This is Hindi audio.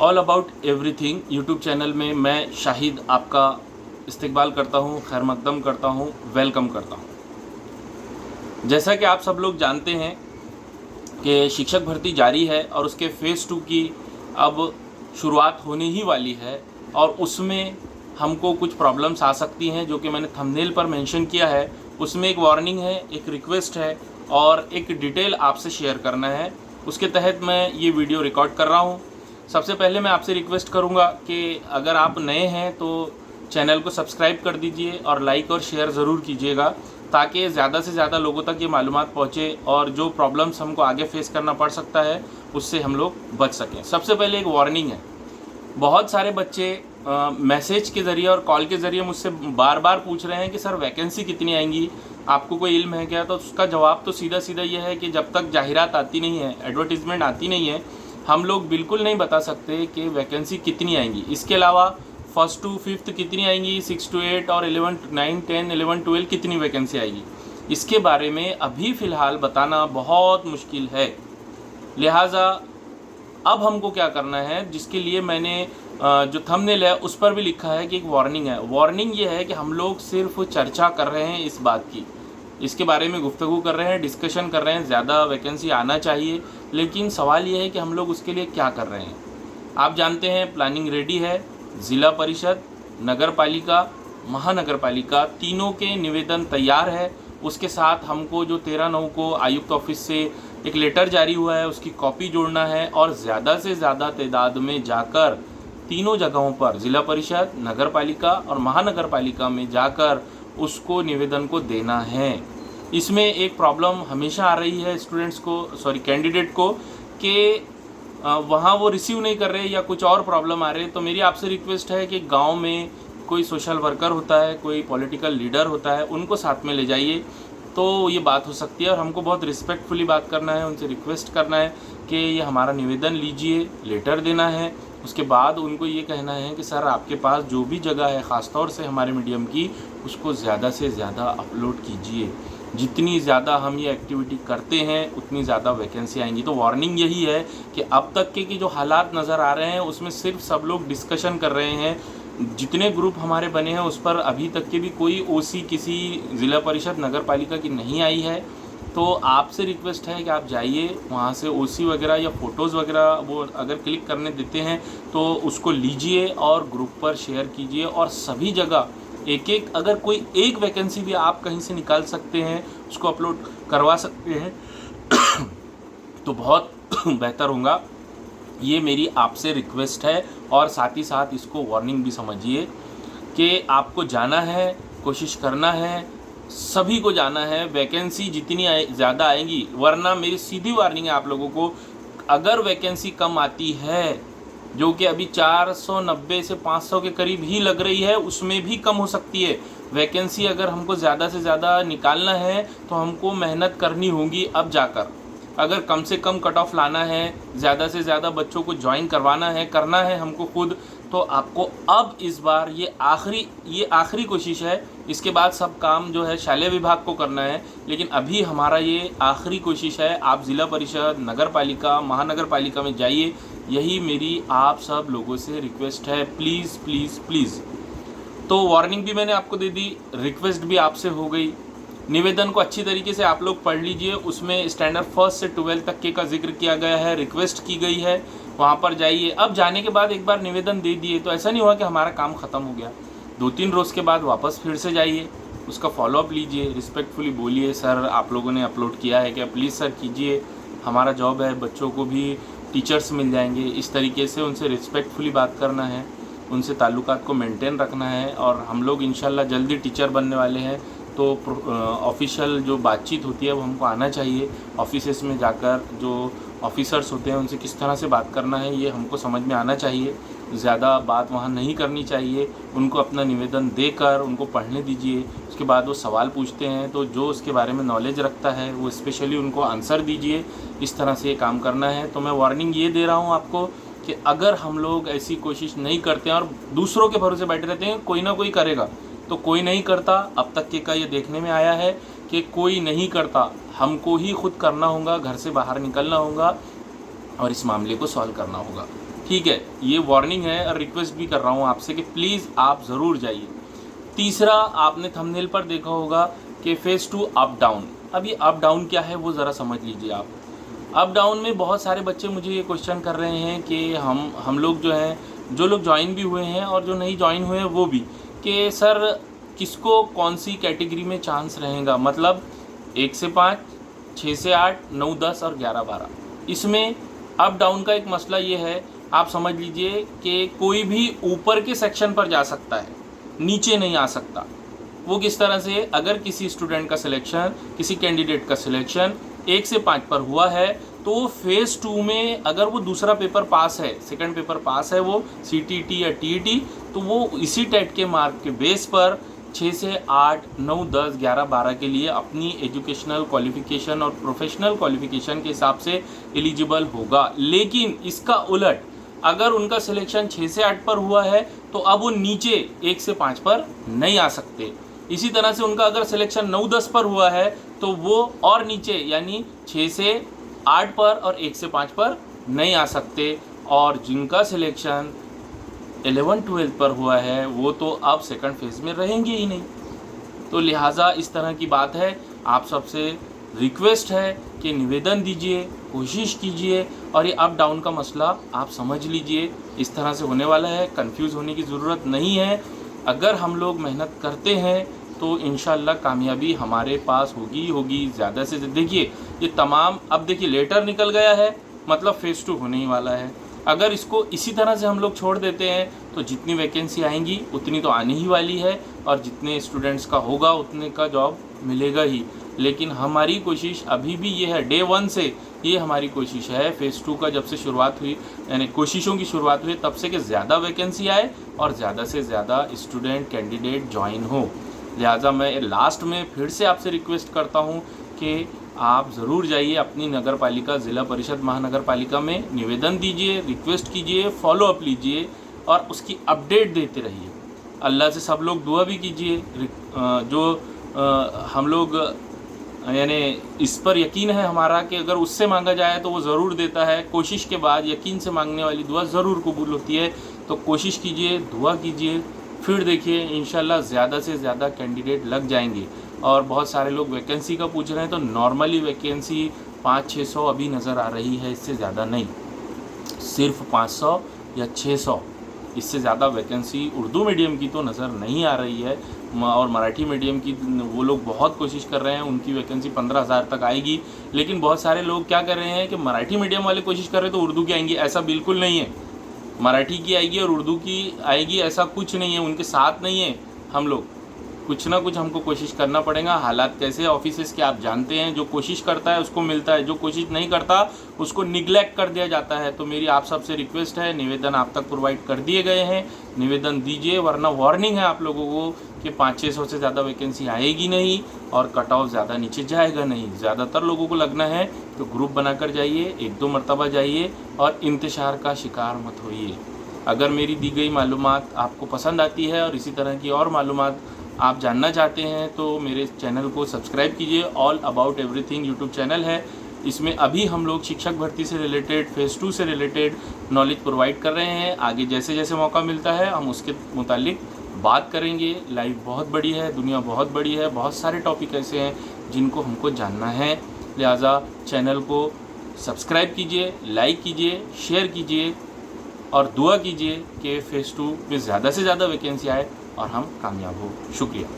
All about everything YouTube channel में मैं शाहिद आपका इस्तकबाल करता हूँ, खैर मकदम करता हूँ, वेलकम करता हूँ। जैसा कि आप सब लोग जानते हैं कि शिक्षक भर्ती जारी है और उसके फ़ेज़ 2 की अब शुरुआत होने ही वाली है और उसमें हमको कुछ प्रॉब्लम्स आ सकती हैं जो कि मैंने थंबनेल पर मेंशन किया है। उसमें एक वार्निंग है, एक रिक्वेस्ट है और एक डिटेल आपसे शेयर करना है। उसके तहत मैं ये वीडियो रिकॉर्ड कर रहा हूँ। सबसे पहले मैं आपसे रिक्वेस्ट करूँगा कि अगर आप नए हैं तो चैनल को सब्सक्राइब कर दीजिए और लाइक और शेयर ज़रूर कीजिएगा ताकि ज़्यादा से ज़्यादा लोगों तक ये मालूमात पहुँचे और जो प्रॉब्लम्स हमको आगे फेस करना पड़ सकता है उससे हम लोग बच सकें। सबसे पहले एक वार्निंग है, बहुत सारे बच्चे मैसेज के ज़रिए और कॉल के ज़रिए मुझसे बार बार पूछ रहे हैं कि सर वैकेंसी कितनी आएंगी, आपको कोई इल्म है क्या? तो उसका जवाब तो सीधा सीधा ये है कि जब तक जाहिरात आती नहीं है, एडवर्टीज़मेंट आती नहीं है, हम लोग बिल्कुल नहीं बता सकते कि वैकेंसी कितनी आएंगी। इसके अलावा 1st to 5th कितनी आएंगी, 6 to 8 और 11 9 10 11 12 कितनी वैकेंसी आएगी, इसके बारे में अभी फ़िलहाल बताना बहुत मुश्किल है। लिहाजा अब हमको क्या करना है, जिसके लिए मैंने जो थंबनेल है उस पर भी लिखा है कि एक वार्निंग है। वार्निंग ये है कि हम लोग सिर्फ चर्चा कर रहे हैं इस बात की, इसके बारे में गुफ्तगू कर रहे हैं, डिस्कशन कर रहे हैं, ज़्यादा वैकेंसी आना चाहिए, लेकिन सवाल ये है कि हम लोग उसके लिए क्या कर रहे हैं। आप जानते हैं प्लानिंग रेडी है, ज़िला परिषद, नगर पालिका, महानगर पालिका तीनों के निवेदन तैयार है। उसके साथ हमको जो 13/9 को आयुक्त ऑफिस से एक लेटर जारी हुआ है उसकी कॉपी जोड़ना है और ज़्यादा से ज़्यादा तादाद में जाकर तीनों जगहों पर ज़िला परिषद, नगर पालिका और महानगर पालिका में जाकर उसको निवेदन को देना है। इसमें एक प्रॉब्लम हमेशा आ रही है स्टूडेंट्स को, कैंडिडेट को, कि वहाँ वो रिसीव नहीं कर रहे या कुछ और प्रॉब्लम आ रहे। तो मेरी आपसे रिक्वेस्ट है कि गांव में कोई सोशल वर्कर होता है, कोई पॉलिटिकल लीडर होता है, उनको साथ में ले जाइए तो ये बात हो सकती है। और हमको बहुत रिस्पेक्टफुली बात करना है, उनसे रिक्वेस्ट करना है कि ये हमारा निवेदन लीजिए, लेटर देना है। उसके बाद उनको ये कहना है कि सर आपके पास जो भी जगह है ख़ासतौर से हमारे मीडियम की, उसको ज़्यादा से ज़्यादा अपलोड कीजिए। जितनी ज़्यादा हम ये एक्टिविटी करते हैं उतनी ज़्यादा वैकेंसी आएंगी। तो वार्निंग यही है कि अब तक के जो हालात नज़र आ रहे हैं उसमें सिर्फ सब लोग डिस्कशन कर रहे हैं। जितने ग्रुप हमारे बने हैं उस पर अभी तक के भी कोई ओसी किसी ज़िला परिषद, नगर पालिका की नहीं आई है। तो आपसे रिक्वेस्ट है कि आप जाइए वहाँ से ओसी वगैरह या फ़ोटोज़ वगैरह वो अगर क्लिक करने देते हैं तो उसको लीजिए और ग्रुप पर शेयर कीजिए। और सभी जगह एक एक, अगर कोई एक वैकेंसी भी आप कहीं से निकाल सकते हैं, उसको अपलोड करवा सकते हैं तो बहुत बेहतर होगा। ये मेरी आपसे रिक्वेस्ट है और साथ ही साथ इसको वार्निंग भी समझिए कि आपको जाना है, कोशिश करना है, सभी को जाना है। वैकेंसी जितनी ज़्यादा आएंगी, वरना मेरी सीधी वार्निंग है आप लोगों को, अगर वैकेंसी कम आती है जो कि अभी 490 से 500 के करीब ही लग रही है, उसमें भी कम हो सकती है वैकेंसी। अगर हमको ज़्यादा से ज़्यादा निकालना है तो हमको मेहनत करनी होगी अब जाकर। अगर कम से कम कट ऑफ लाना है, ज़्यादा से ज़्यादा बच्चों को ज्वाइन करवाना है, करना है हमको खुद, तो आपको अब इस बार ये आखिरी कोशिश है। इसके बाद सब काम जो है शालेय विभाग को करना है, लेकिन अभी हमारा ये आखिरी कोशिश है। आप ज़िला परिषद, नगर पालिका, महानगर पालिका में जाइए, यही मेरी आप सब लोगों से रिक्वेस्ट है। Please please please. तो वार्निंग भी मैंने आपको दे दी, रिक्वेस्ट भी आपसे हो गई। निवेदन को अच्छी तरीके से आप लोग पढ़ लीजिए, उसमें स्टैंडर्ड 1 से 12 तक के का जिक्र किया गया है, रिक्वेस्ट की गई है, वहाँ पर जाइए। अब जाने के बाद एक बार निवेदन दे दिए तो ऐसा नहीं हुआ कि हमारा काम ख़त्म हो गया। 2-3 रोज़ के बाद वापस फिर से जाइए, उसका फॉलोअप लीजिए, रिस्पेक्टफुली बोलिए सर आप लोगों ने अपलोड किया है क्या, प्लीज़ सर कीजिए, हमारा जॉब है, बच्चों को भी टीचर्स मिल जाएंगे। इस तरीके से उनसे रिस्पेक्टफुली बात करना है, उनसे ताल्लुकात को मेंटेन रखना है। और हम लोग इंशाल्लाह जल्दी टीचर बनने वाले हैं, तो ऑफिशियल जो बातचीत होती है वो हमको आना चाहिए। ऑफिसेस में जाकर जो ऑफिसर्स होते हैं उनसे किस तरह से बात करना है ये हमको समझ में आना चाहिए। ज़्यादा बात वहाँ नहीं करनी चाहिए। उनको अपना निवेदन देकर उनको पढ़ने दीजिए, उसके बाद वो सवाल पूछते हैं तो जो उसके बारे में नॉलेज रखता है वो स्पेशली उनको आंसर दीजिए। इस तरह से ये काम करना है। तो मैं वार्निंग ये दे रहा हूँ आपको कि अगर हम लोग ऐसी कोशिश नहीं करते हैं और दूसरों के भरोसे बैठे रहते हैं कोई ना कोई करेगा, तो कोई नहीं करता। अब तक के का ये देखने में आया है कि कोई नहीं करता, हमको ही खुद करना होगा, घर से बाहर निकलना होगा और इस मामले को सॉल्व करना होगा। ठीक है, ये वार्निंग है और रिक्वेस्ट भी कर रहा हूँ आपसे कि प्लीज़ आप ज़रूर जाइए। तीसरा, आपने थंबनेल पर देखा होगा कि फेज़ 2 अप डाउन। अब ये अप डाउन क्या है वो ज़रा समझ लीजिए आप। अप डाउन में बहुत सारे बच्चे मुझे ये क्वेश्चन कर रहे हैं कि हम लोग जो हैं, जो लोग ज्वाइन भी हुए हैं और जो नहीं ज्वाइन हुए हैं वो भी, कि सर किसको कौन सी कैटेगरी में चांस रहेगा, मतलब 1 से 5, 6 से 8, 9, 10 और 11, 12। इसमें अप डाउन का एक मसला ये है, आप समझ लीजिए कि कोई भी ऊपर के सेक्शन पर जा सकता है, नीचे नहीं आ सकता। वो किस तरह से, अगर किसी स्टूडेंट का सिलेक्शन, किसी कैंडिडेट का सिलेक्शन 1 से 5 पर हुआ है तो फेज़ 2 में अगर वो दूसरा पेपर पास है, सेकंड पेपर पास है, वो CTET या TET, तो वो इसी टेट के मार्क के बेस पर 6 से 8, 9, 10, 11, 12 के लिए अपनी एजुकेशनल क्वालिफ़िकेशन और प्रोफेशनल क्वालिफ़िकेशन के हिसाब से एलिजिबल होगा। लेकिन इसका उलट, अगर उनका सिलेक्शन 6 से 8 पर हुआ है तो अब वो नीचे 1 से 5 पर नहीं आ सकते। इसी तरह से उनका अगर सिलेक्शन 9-10 पर हुआ है तो वो और नीचे यानी 6 से 8 पर और 1 से 5 पर नहीं आ सकते। और जिनका सिलेक्शन 11-12 पर हुआ है वो तो अब सेकंड फेज़ में रहेंगे ही नहीं। तो लिहाजा इस तरह की बात है, आप सबसे रिक्वेस्ट है कि निवेदन दीजिए, कोशिश कीजिए और ये अप डाउन का मसला आप समझ लीजिए, इस तरह से होने वाला है, कंफ्यूज होने की ज़रूरत नहीं है। अगर हम लोग मेहनत करते हैं तो इंशाल्लाह कामयाबी हमारे पास होगी। ज़्यादा से देखिए ये तमाम, अब देखिए लेटर निकल गया है, मतलब फेज़ 2 होने ही वाला है। अगर इसको इसी तरह से हम लोग छोड़ देते हैं तो जितनी वैकेंसी आएंगी उतनी तो आने ही वाली है और जितने स्टूडेंट्स का होगा उतने का जॉब मिलेगा ही। लेकिन हमारी कोशिश अभी भी ये है, डे 1 से ये हमारी कोशिश है, फेज़ 2 का जब से शुरुआत हुई, यानी कोशिशों की शुरुआत हुई तब से कि ज़्यादा वैकेंसी आए और ज़्यादा से ज़्यादा स्टूडेंट कैंडिडेट ज्वाइन हो। लिहाजा मैं लास्ट में फिर से आपसे रिक्वेस्ट करता हूँ कि आप ज़रूर जाइए अपनी नगर पालिका, ज़िला परिषद, महानगर पालिका में निवेदन दीजिए, रिक्वेस्ट कीजिए, फॉलो अप लीजिए और उसकी अपडेट देते रहिए। अल्लाह से सब लोग दुआ भी कीजिए, हम लोग यानी इस पर यकीन है हमारा कि अगर उससे मांगा जाए तो वो ज़रूर देता है। कोशिश के बाद यकीन से मांगने वाली दुआ ज़रूर कबूल होती है। तो कोशिश कीजिए, दुआ कीजिए, फिर देखिए इंशाल्लाह ज़्यादा से ज़्यादा कैंडिडेट लग जाएंगे। और बहुत सारे लोग वैकेंसी का पूछ रहे हैं, तो नॉर्मली वैकेंसी 500-600 अभी नज़र आ रही है, इससे ज़्यादा नहीं, सिर्फ 500 या 600, इससे ज़्यादा वैकेंसी उर्दू मीडियम की तो नज़र नहीं आ रही है। और मराठी मीडियम की वो लोग बहुत कोशिश कर रहे हैं, उनकी वैकेंसी 15,000 तक आएगी। लेकिन बहुत सारे लोग क्या कर रहे हैं कि मराठी मीडियम वाले कोशिश कर रहे हैं तो उर्दू की आएंगी, ऐसा बिल्कुल नहीं है। मराठी की आएगी और उर्दू की आएगी, ऐसा कुछ नहीं है, उनके साथ नहीं है हम लोग। कुछ ना कुछ हमको कोशिश करना पड़ेगा। हालात कैसे ऑफिसेस के आप जानते हैं, जो कोशिश करता है उसको मिलता है, जो कोशिश नहीं करता उसको निगलेक्ट कर दिया जाता है। तो मेरी आप सबसे रिक्वेस्ट है, निवेदन आप तक प्रोवाइड कर दिए गए हैं, निवेदन दीजिए, वरना वार्निंग है आप लोगों को कि 500-600 से ज़्यादा वैकेंसी आएगी नहीं और कट ऑफ ज़्यादा नीचे जाएगा नहीं। ज़्यादातर लोगों को लगना है तो ग्रुप बनाकर जाइए, 1-2 मरतबा जाइए और इंतशार का शिकार मत होइए। अगर मेरी दी गई मालूमात आपको पसंद आती है और इसी तरह की और मालूमात आप जानना चाहते हैं तो मेरे चैनल को सब्सक्राइब कीजिए। All about everything YouTube channel है, इसमें अभी हम लोग शिक्षक भर्ती से रिलेटेड, फेज़ 2 से रिलेटेड नॉलेज प्रोवाइड कर रहे हैं। आगे जैसे जैसे मौका मिलता है हम उसके मुतालिक बात करेंगे। लाइफ बहुत बड़ी है, दुनिया बहुत बड़ी है, बहुत सारे टॉपिक ऐसे हैं जिनको हमको जानना है। लिहाजा चैनल को सब्सक्राइब कीजिए, लाइक कीजिए, शेयर कीजिए और दुआ कीजिए कि फेज़ 2 में ज़्यादा से ज़्यादा वैकेंसी आए और हम कामयाब हो। शुक्रिया।